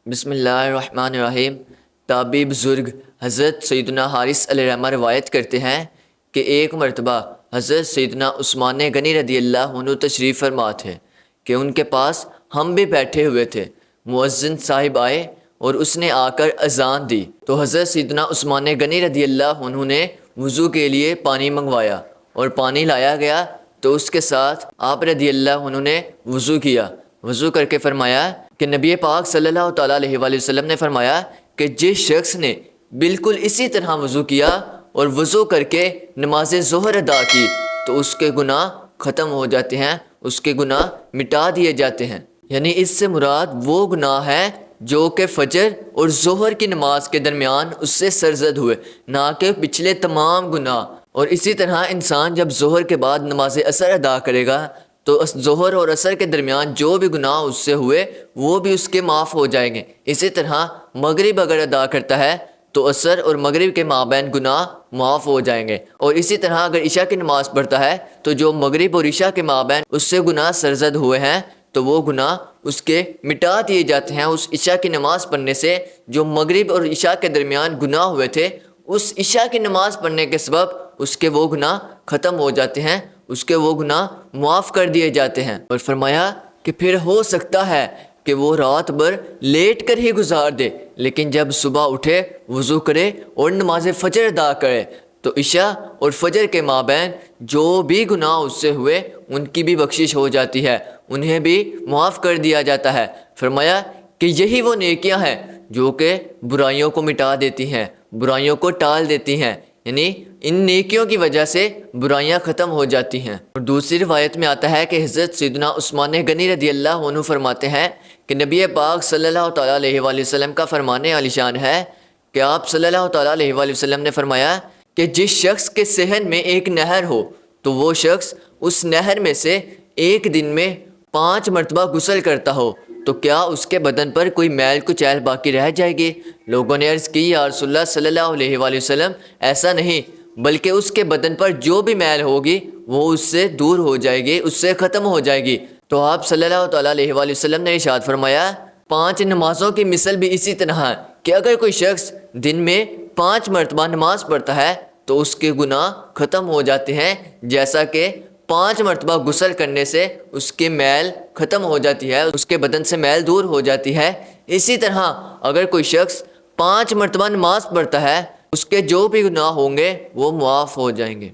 بسم اللہ الرحمن الرحیم۔ تابعی بزرگ حضرت سیدنا حارث علیہ الرحمہ روایت کرتے ہیں کہ ایک مرتبہ حضرت سیدنا عثمان غنی رضی اللہ عنہ تشریف فرما تھے کہ ان کے پاس ہم بھی بیٹھے ہوئے تھے۔ مؤذن صاحب آئے اور اس نے آ کر اذان دی تو حضرت سیدنا عثمان غنی رضی اللہ عنہ نے وضو کے لیے پانی منگوایا اور پانی لایا گیا تو اس کے ساتھ آپ رضی اللہ عنہ نے وضو کیا۔ وضو کر کے فرمایا کہ نبی پاک صلی اللہ تعالیٰ علیہ وآلہ وسلم نے فرمایا کہ جس شخص نے بالکل اسی طرح وضو کیا اور وضو کر کے نماز ظہر ادا کی تو اس کے گناہ ختم ہو جاتے ہیں، اس کے گناہ مٹا دیے جاتے ہیں۔ یعنی اس سے مراد وہ گناہ ہے جو کہ فجر اور ظہر کی نماز کے درمیان اس سے سرزد ہوئے، نہ کہ پچھلے تمام گناہ۔ اور اسی طرح انسان جب ظہر کے بعد نماز عصر ادا کرے گا تو ظہر اور عصر کے درمیان جو بھی گناہ اس سے ہوئے وہ بھی اس کے معاف ہو جائیں گے۔ اسی طرح مغرب اگر ادا کرتا ہے تو عصر اور مغرب کے مابین گناہ معاف ہو جائیں گے، اور اسی طرح اگر عشاء کی نماز پڑھتا ہے تو جو مغرب اور عشاء کے مابین اس سے گناہ سرزد ہوئے ہیں تو وہ گناہ اس کے مٹا دیے جاتے ہیں۔ اس عشاء کی نماز پڑھنے سے جو مغرب اور عشاء کے درمیان گناہ ہوئے تھے، اس عشاء کی نماز پڑھنے کے سبب اس کے وہ گناہ ختم ہو جاتے ہیں، اس کے وہ گناہ معاف کر دیے جاتے ہیں۔ اور فرمایا کہ پھر ہو سکتا ہے کہ وہ رات بھر لیٹ کر ہی گزار دے، لیکن جب صبح اٹھے وضو کرے اور نماز فجر ادا کرے تو عشاء اور فجر کے مابین جو بھی گناہ اس سے ہوئے ان کی بھی بخشش ہو جاتی ہے، انہیں بھی معاف کر دیا جاتا ہے۔ فرمایا کہ یہی وہ نیکیاں ہیں جو کہ برائیوں کو مٹا دیتی ہیں، برائیوں کو ٹال دیتی ہیں، یعنی ان نیکیوں کی وجہ سے برائیاں ختم ہو جاتی ہیں۔ اور دوسری روایت میں آتا ہے کہ حضرت سیدنا عثمان غنی رضی اللہ عنہ فرماتے ہیں کہ نبی پاک صلی اللہ تعالیٰ علیہ وآلہ وسلم کا فرمان عالی شان ہے کہ آپ صلی اللہ تعالیٰ علیہ وآلہ وسلم نے فرمایا کہ جس شخص کے صحن میں ایک نہر ہو تو وہ شخص اس نہر میں سے ایک دن میں 5 مرتبہ غسل کرتا ہو تو کیا اس کے بدن پر کوئی میل کچیل باقی رہ جائے گی؟ لوگوں نے عرض کی یا رسول اللہ صلی اللہ علیہ وآلہ وسلم، ایسا نہیں، بلکہ اس کے بدن پر جو بھی میل ہوگی وہ اس سے دور ہو جائے گی، اس سے ختم ہو جائے گی۔ تو آپ صلی اللہ تعالیٰ علیہ وآلہ وسلم نے ارشاد فرمایا 5 نمازوں کی مثل بھی اسی طرح ہے کہ اگر کوئی شخص دن میں 5 مرتبہ نماز پڑھتا ہے تو اس کے گناہ ختم ہو جاتے ہیں، جیسا کہ 5 مرتبہ غسل کرنے سے اس کے میل ختم ہو جاتی ہے، اس کے بدن سے میل دور ہو جاتی ہے۔ اسی طرح اگر کوئی شخص 5 مرتبہ نماز پڑھتا ہے اس کے جو بھی گناہ ہوں گے وہ معاف ہو جائیں گے۔